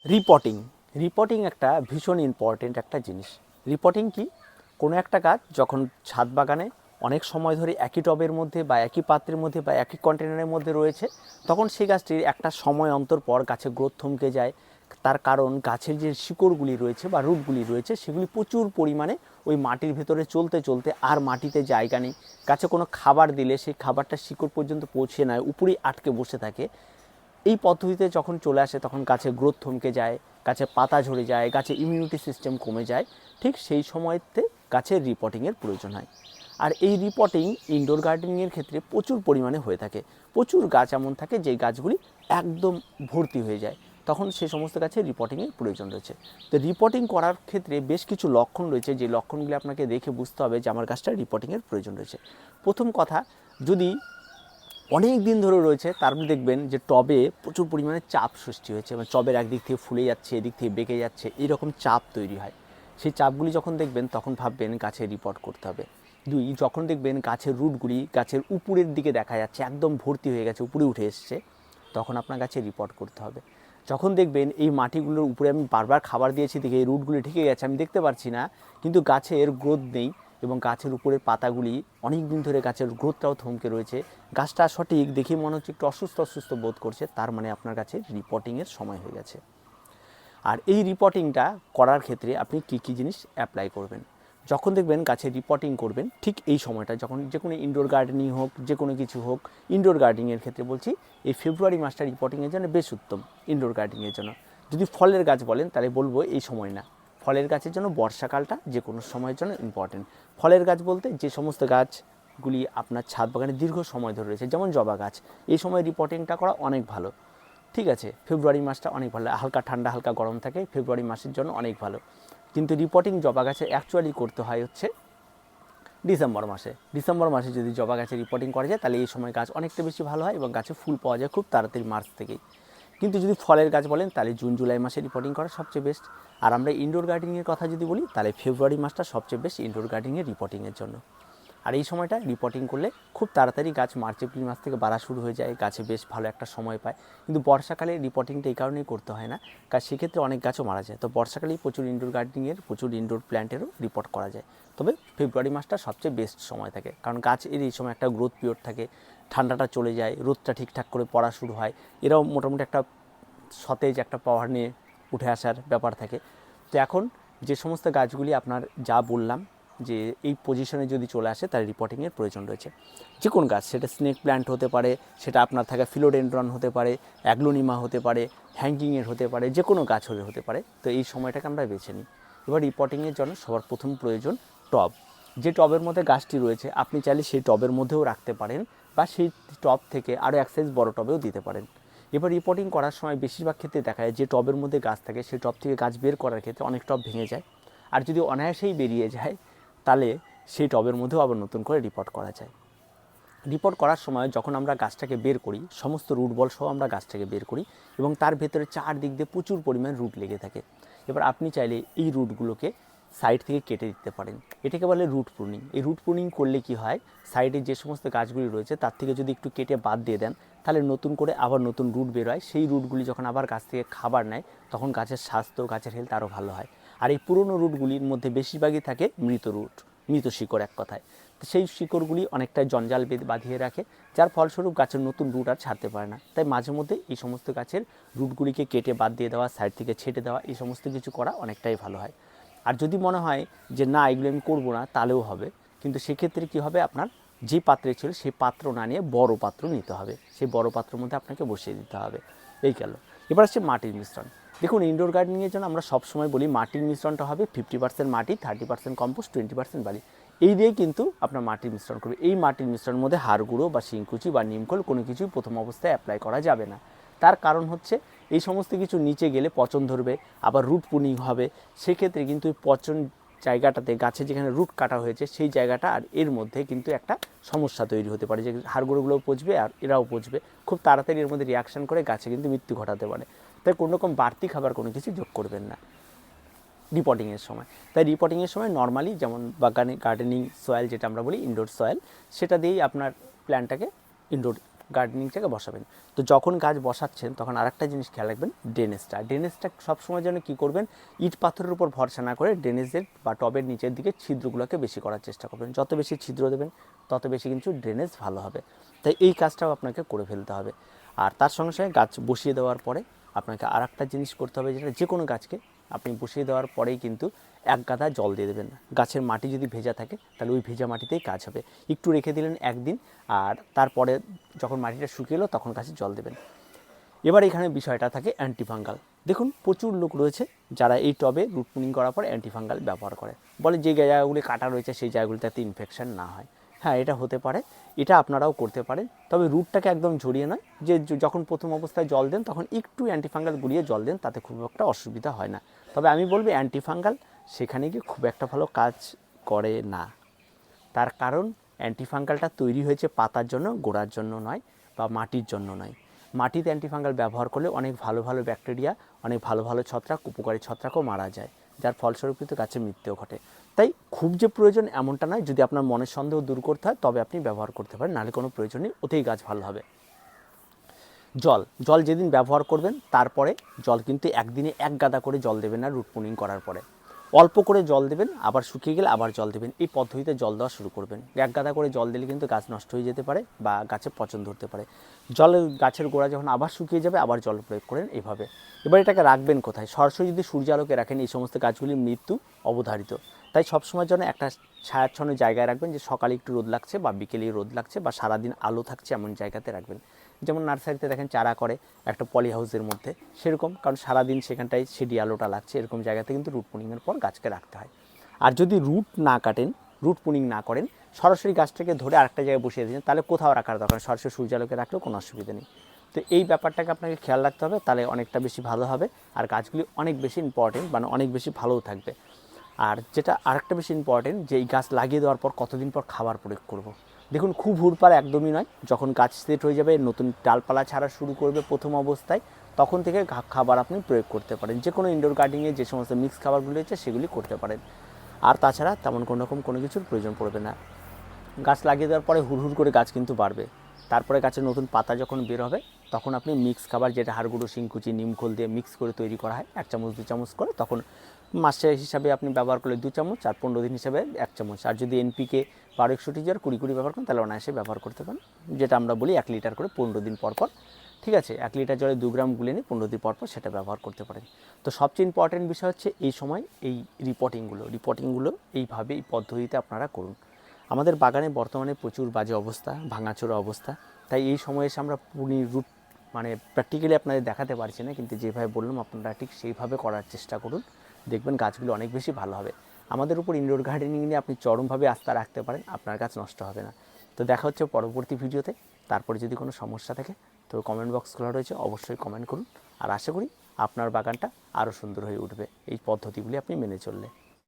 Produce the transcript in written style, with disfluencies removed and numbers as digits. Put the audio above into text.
Reporting reporting একটা ভীষণ important একটা জিনিস। রিপোর্টিং কি? কোনো একটা গাছ যখন ছাদ বাগানে অনেক সময় ধরে একই টবের মধ্যে বা একই পাত্রের মধ্যে বা একই কন্টেনারের মধ্যে রয়েছে, তখন সেই গাছটির একটা সময় অন্তর পর গাছের গ্রোথ থমকে যায়। তার কারণ গাছের যে শিকড়গুলি রয়েছে বা রুটগুলি রয়েছে সেগুলি প্রচুর পরিমাণে ওই মাটির ভেতরে চলতে চলতে আর মাটিতে জায়গা নেই। গাছে কোনো খাবার দিলে সেই খাবারটা শিকড় পর্যন্ত পৌঁছে নেয়, উপরেই আটকে বসে থাকে। এই পদ্ধতিতে যখন চলে আসে তখন গাছের গ্রোথ থমকে যায়, গাছের পাতা ঝরে যায়, গাছের ইমিউনিটি সিস্টেম কমে যায়। ঠিক সেই সময়তে গাছের রিপোর্টিংয়ের প্রয়োজন হয়। আর এই রিপোর্টিং ইনডোর গার্ডেনিংয়ের ক্ষেত্রে প্রচুর পরিমাণে হয়ে থাকে। প্রচুর গাছ এমন থাকে যে গাছগুলি একদম ভর্তি হয়ে যায়, তখন সে সমস্ত গাছের রিপোর্টিংয়ের প্রয়োজন রয়েছে। তো রিপোর্টিং করার ক্ষেত্রে বেশ কিছু লক্ষণ রয়েছে, যে লক্ষণগুলি আপনাকে দেখে বুঝতে হবে যে আমার গাছটা রিপোর্টিংয়ের প্রয়োজন রয়েছে। প্রথম কথা, যদি অনেক দিন ধরে রয়েছে তারপরে দেখবেন যে টবে প্রচুর পরিমাণে চাপ সৃষ্টি হয়েছে, মানে টবের একদিক থেকে ফুলে যাচ্ছে, এদিক থেকে বেঁকে যাচ্ছে, এইরকম চাপ তৈরি হয়। সেই চাপগুলি যখন দেখবেন তখন ভাববেন গাছে রিপোর্ট করতে হবে। দুই, যখন দেখবেন গাছের রুটগুলি গাছের উপরের দিকে দেখা যাচ্ছে, একদম ভর্তি হয়ে গেছে, উপরে উঠে এসছে, তখন আপনার গাছে রিপোর্ট করতে হবে। যখন দেখবেন এই মাটিগুলোর উপরে আমি বারবার খাবার দিয়েছি দেখে এই রুটগুলি ঢেকে গেছে, আমি দেখতে পারছি না, কিন্তু গাছের গ্রোথ নেই এবং গাছের উপরের পাতাগুলি অনেক দিন ধরে গাছের গ্রোথটাও থমকে রয়েছে, গাছটা সঠিক দেখে মনে হচ্ছে একটু অসুস্থ অসুস্থ বোধ করছে, তার মানে আপনার কাছে রিপোর্টিংয়ের সময় হয়ে গেছে। আর এই রিপোর্টিংটা করার ক্ষেত্রে আপনি কী কী জিনিস অ্যাপ্লাই করবেন? যখন দেখবেন গাছে রিপোর্টিং করবেন ঠিক এই সময়টা, যখন যে কোনো ইনডোর গার্ডেনিং হোক, যে কোনো কিছু হোক, ইনডোর গার্ডেনিংয়ের ক্ষেত্রে বলছি, এই ফেব্রুয়ারি মাসটা রিপোর্টিংয়ের জন্য বেশ উত্তম ইনডোর গার্ডেনিংয়ের জন্য। যদি ফলের গাছ বলেন তাহলে বলবো এই সময় না, ফলের গাছের জন্য বর্ষাকালটা যে কোনো সময়ের জন্য ইম্পর্টেন্ট। ফলের গাছ বলতে যে সমস্ত গাছগুলি আপনার ছাদ বাগানে দীর্ঘ সময় ধরে রয়েছে, যেমন জবা গাছ, এই সময় রিপোর্টিংটা করা অনেক ভালো। ঠিক আছে, ফেব্রুয়ারি মাসটা অনেক ভালো, হালকা ঠান্ডা হালকা গরম থাকে, ফেব্রুয়ারি মাসের জন্য অনেক ভালো। কিন্তু রিপোর্টিং জবা গাছে অ্যাকচুয়ালি করতে হয় হচ্ছে ডিসেম্বর মাসে। ডিসেম্বর মাসে যদি জবা গাছে রিপোর্টিং করা যায় তাহলে এই সময় গাছ অনেকটা বেশি ভালো হয় এবং গাছে ফুল পাওয়া যায় খুব তাড়াতাড়ি মার্চ থেকেই। কিন্তু যদি ফলের গাছ বলেন তাহলে জুন জুলাই মাসে রিপোর্টিং করা সবচেয়ে বেস্ট। আর আমরা ইনডোর গার্ডেনিংয়ের কথা যদি বলি তাহলে ফেব্রুয়ারি মাসটা সবচেয়ে বেস্ট ইনডোর গার্ডেনিংয়ের রিপোর্টিংয়ের জন্য। আর এই সময়টা রিপোর্টিং করলে খুব তাড়াতাড়ি গাছ মার্চ এপ্রিল মাস থেকে বাড়া শুরু হয়ে যায়, গাছে বেশ ভালো একটা সময় পায়। কিন্তু বর্ষাকালে রিপোর্টিংটা এই কারণেই করতে হয় না, কারণ সেক্ষেত্রে অনেক গাছও মারা যায়। তো বর্ষাকালেই প্রচুর ইনডোর গার্ডেনিংয়ের, প্রচুর ইনডোর প্ল্যান্টেরও রিপোর্ট করা যায়। তবে ফেব্রুয়ারি মাসটা সবচেয়ে বেস্ট সময় থাকে, কারণ গাছের এই সময় একটা গ্রোথ পিরিয়ড থাকে, ঠান্ডাটা চলে যায়, রোদটা ঠিকঠাক করে পড়া শুরু হয়, এরাও মোটামুটি একটা সতেজ একটা পাওয়ার নিয়ে উঠে আসার ব্যাপার থাকে। তো এখন যে সমস্ত গাছগুলি আপনার যা বললাম যে এই পজিশনে যদি চলে আসে তার রিপোর্টিংয়ের প্রয়োজন রয়েছে। যে কোন গাছ, সেটা স্নেক প্ল্যান্ট হতে পারে, সেটা আপনার থাকা ফিলোডেন্ড্রন হতে পারে, অ্যাগ্লোনিমা হতে পারে, হ্যাঙ্গিংয়ের হতে পারে, যে কোনো গাছ হতে পারে। তো এই সময়টাকে আমরা বেছে নিই। এবার রিপোর্টিংয়ের জন্য সবার প্রথম প্রয়োজন টব। যে টবের মধ্যে গাছটি রয়েছে আপনি চাইলে সেই টবের মধ্যেও রাখতে পারেন, বা সেই টব থেকে আরও এক সাইজ বড় টবেও দিতে পারেন। এবার রিপোর্টিং করার সময় বেশিরভাগ ক্ষেত্রে দেখা যায় যে টবের মধ্যে গাছ থাকে সেই টব থেকে গাছ বের করার ক্ষেত্রে অনেক টব ভেঙে যায়। আর যদি অনায়াসেই বেরিয়ে যায় তাহলে সেই টবের মধ্যেও আবার নতুন করে রিপোর্ট করা যায়। রিপোর্ট করার সময় যখন আমরা গাছটাকে বের করি, সমস্ত রুট বল সহ আমরা গাছটাকে বের করি এবং তার ভেতরে চারদিক দিয়ে প্রচুর পরিমাণ রুট লেগে থাকে। এবার আপনি চাইলে এই রুটগুলোকে সাইড থেকে কেটে দিতে পারেন, এটাকে বলে রুট প্রুনিং। এই রুট প্রুনিং করলে কি হয়, সাইডে যে সমস্ত গাছগুলি রয়েছে তার থেকে যদি একটু কেটে বাদ দিয়ে দেন তাহলে নতুন করে আবার নতুন রুট বের হয়। সেই রুটগুলি যখন আবার গাছ থেকে খাবার নেয় তখন গাছের স্বাস্থ্য, গাছের হেলথ আরও ভালো হয়। আর এই পুরনো রুটগুলির মধ্যে বেশিরভাগই থাকে মৃত রুট, মৃত শিকড় এক কথায়। তো সেই শিকড়গুলি অনেকটা জঞ্জাল বাঁধিয়ে রাখে, যার ফলস্বরূপ গাছের নতুন রুট আর ছাড়তে পারে না। তাই মাঝে মধ্যে এই সমস্ত গাছের রুটগুলিকে কেটে বাদ দিয়ে দেওয়া, সাইড থেকে ছেটে দেওয়া, এই সমস্ত কিছু করা অনেকটাই ভালো হয়। আর যদি মনে হয় যে না এগুলো আমি করবো না তাহলেও হবে, কিন্তু সেক্ষেত্রে কী হবে, আপনার যে পাত্রে ছিল সেই পাত্র না নিয়ে বড় পাত্র নিতে হবে, সেই বড় পাত্রের মধ্যে আপনাকে বসিয়ে দিতে হবে। এই গেল। এবার আসছে মাটির মিশ্রণ। দেখুন, ইনডোর গার্ডেনিংয়ের জন্য আমরা সবসময় বলি মাটির মিশ্রণটা হবে 50% মাটি, 30% কম্পোস্ট, 20% বালি। এই দিয়ে কিন্তু আপনার মাটির মিশ্রণ করবে। এই মাটির মিশ্রণের মধ্যে হাড় গুঁড়ো বা শিংকুচি বা নিমখোল কোনো কিছুই প্রথম অবস্থায় অ্যাপ্লাই করা যাবে না। তার কারণ হচ্ছে এই সমস্ত কিছু নিচে গেলে পচন ধরবে, আবার রুট পুনিং হবে। সেক্ষেত্রে কিন্তু এই পচন জায়গাটাতে, গাছে যেখানে রুট কাটা হয়েছে সেই জায়গাটা আর এর মধ্যে কিন্তু একটা সমস্যা তৈরি হতে পারে, যে হাড়গুঁড়োগুলোও পচবে আর এরাও পচবে, খুব তাড়াতাড়ি এর মধ্যে রিয়াকশান করে গাছে কিন্তু মৃত্যু ঘটাতে পারে। তাই কোনো রকম বাড়তি খাবার কোনো কিছু যোগ করবেন না রিপোর্টিংয়ের সময়। তাই রিপোর্টিংয়ের সময় নর্মালি যেমন বাগানে গার্ডেনিং সয়েল যেটা আমরা বলি ইনডোর সয়েল, সেটা দিয়েই আপনার প্ল্যান্টটাকে ইনডোর গার্ডেনিংটাকে বসাবেন। তো যখন গাছ বসাচ্ছেন তখন আরেকটা জিনিস খেয়াল রাখবেন, ড্রেনেজটা সবসময় যেন কী করবেন, ইট পাথরের উপর ভরসা না করে ড্রেনেজের বা টবের নিচের দিকে ছিদ্রগুলোকে বেশি করার চেষ্টা করবেন। যত বেশি ছিদ্র দেবেন তত বেশি কিন্তু ড্রেনেজ ভালো হবে। তাই এই কাজটাও আপনাকে করে ফেলতে হবে। আর তার সঙ্গে সঙ্গে গাছ বসিয়ে দেওয়ার পরে আপনাকে আর একটা জিনিস করতে হবে, যেটা যে কোনো গাছকে আপনি বসিয়ে দেওয়ার পরেই কিন্তু এক গাদা জল দিয়ে দেবেন। গাছের মাটি যদি ভেজা থাকে তাহলে ওই ভেজা মাটিতেই কাজ হবে। একটু রেখে দিলেন একদিন, আর তারপরে যখন মাটিটা শুকিয়ে এলো তখন গাছে জল দেবেন। এবার এখানে বিষয়টা থাকে অ্যান্টিফাঙ্গাল। দেখুন প্রচুর লোক রয়েছে যারা এই টবে রুট পুনিং করার পর অ্যান্টিফাঙ্গাল ব্যবহার করে, বলে যে জায়গাগুলি কাটা রয়েছে সেই জায়গাগুলিতে যাতে ইনফেকশন না হয়। হ্যাঁ, এটা হতে পারে, এটা আপনারাও করতে পারেন, তবে রুটটাকে একদম ঝরিয়ে নয়, যে যখন প্রথম অবস্থায় জল দেন তখন একটু অ্যান্টিফাঙ্গাল গুলিয়ে জল দেন, তাতে খুব একটা অসুবিধা হয় না। তবে আমি বলবো অ্যান্টিফাঙ্গাল সেখানে গিয়ে খুব একটা ভালো কাজ করে না। তার কারণ অ্যান্টিফাঙ্গালটা তৈরি হয়েছে পাতার জন্য, গোড়ার জন্য নয় বা মাটির জন্য নয়। মাটিতে অ্যান্টিফাঙ্গাল ব্যবহার করলে অনেক ভালো ভালো ব্যাকটেরিয়া, অনেক ভালো ভালো ছত্রাক, উপকারী ছত্রাকও মারা যায়, যার ফলস্বরূপ কিন্তু গাছের মৃত্যুও ঘটে। তাই খুব যে প্রয়োজন এমনটা নয়, যদি আপনার মনের সন্দেহ দূর করতে হয় তবে আপনি ব্যবহার করতে পারেন, নাহলে কোনো প্রয়োজন নেই, ওতেই গাছ ভালো হবে। জল যেদিন ব্যবহার করবেন তারপরে জল কিন্তু একদিনে এক গাদা করে জল দেবেন না। রুট পুনিং করার পরে অল্প করে জল দেবেন, আবার শুকিয়ে গেলে আবার জল দেবেন, এই পদ্ধতিতে জল দেওয়া শুরু করবেন। এক গাদা করে জল দিলে কিন্তু গাছ নষ্ট হয়ে যেতে পারে বা গাছে পচন ধরতে পারে। গাছের গোড়া যখন আবার শুকিয়ে যাবে আবার জল প্রয়োগ করেন এইভাবে। এবার এটাকে রাখবেন কোথায়? সরাসরি যদি সূর্যালোকে রাখেন এই সমস্ত গাছগুলির মৃত্যু অবধারিত। তাই সবসময়ের জন্য একটা ছায়াচ্ছন্ন জায়গায় রাখবেন, যে সকালে একটু রোদ লাগছে বা বিকেলে রোদ লাগছে বা সারাদিন আলো থাকছে এমন জায়গাতে রাখবেন। যেমন নার্সারিতে দেখেন চারা করে একটা পলি হাউসের মধ্যে, সেরকম, কারণ সারাদিন সেখানটায় সেডি আলোটা লাগছে, এরকম জায়গাতে কিন্তু রুট পুনিংয়ের পর গাছকে রাখতে হয়। আর যদি রুট না কাটেন, রুট পুনিং না করেন, সরাসরি গাছটাকে ধরে আরেকটা জায়গায় বসিয়ে দিয়েছেন, তাহলে কোথাও রাখার দরকার, সরাসরি সূর্যালোকে রাখলেও কোনো অসুবিধা নেই। তো এই ব্যাপারটাকে আপনাকে খেয়াল রাখতে হবে, তাহলে অনেকটা বেশি ভালো হবে আর গাছগুলি অনেক বেশি ইম্পর্টেন্ট, মানে অনেক বেশি ভালোও থাকবে। আর যেটা আরেকটা বেশি ইম্পর্টেন্ট, যে এই গাছ লাগিয়ে দেওয়ার পর কতদিন পর খাবার প্রয়োগ করব। দেখুন খুব হুড়পাড় একদমই নয়, যখন গাছ সেট হয়ে যাবে, নতুন ডালপালা ছাড়া শুরু করবে প্রথম অবস্থায়, তখন থেকে খাবার আপনি প্রয়োগ করতে পারেন। যে কোনো ইনডোর গার্ডেনিংয়ে যে সমস্ত মিক্স খাবারগুলি হচ্ছে সেগুলি করতে পারেন। আর তাছাড়া তেমন কোনো রকম কোনো কিছুর প্রয়োজন পড়বে না। গাছ লাগিয়ে দেওয়ার পরে হুড় করে গাছ কিন্তু বাড়বে। তারপরে গাছের নতুন পাতা যখন বের হবে তখন আপনি মিক্স খাবার, যেটা হাড়গুঁড়ো, শিংকুচি, নিমখোল দিয়ে মিক্স করে তৈরি করা হয় 1 চামচ 2 চামচ করে, তখন মাসে হিসাবে আপনি ব্যবহার করলে 2 চামচ, আর 15 দিন হিসাবে 1 চামচ। আর যদি এনপিকে 12-61 আর 20 ব্যবহার করেন তাহলে অনায়াসে ব্যবহার করতে পারেন, যেটা আমরা বলি 1 লিটার করে 15 দিন পর পর। ঠিক আছে, 1 লিটার জলে 2 গ্রাম গুলে নিয়ে 15 দিন পর পর সেটা ব্যবহার করতে পারেন। তো সবচেয়ে ইম্পর্টেন্ট বিষয় হচ্ছে এই সময় এই রিপোর্টিংগুলো এইভাবে, এই পদ্ধতিতে আপনারা করুন। আমাদের বাগানে বর্তমানে প্রচুর বাজে অবস্থা, ভাঙাচোরা অবস্থা, তাই এই সময়ে এসে আমরা রুট মানে প্র্যাকটিক্যালি আপনাদের দেখাতে পারছি না, কিন্তু যেভাবে বললাম আপনারা ঠিক সেইভাবে করার চেষ্টা করুন, দেখবেন গাছগুলো অনেক বেশি ভালো হবে। আমাদের উপর ইনডোর গার্ডেনিং নিয়ে আপনি চরমভাবে আস্থা রাখতে পারেন, আপনার গাছ নষ্ট হবে না। তো দেখা হচ্ছে পরবর্তী ভিডিওতে। তারপরে যদি কোনো সমস্যা থাকে তো কমেন্ট বক্স খোলা রয়েছে, অবশ্যই কমেন্ট করুন। আর আশা করি আপনার বাগানটা আরও সুন্দর হয়ে উঠবে এই পদ্ধতিগুলি আপনি মেনে চললে।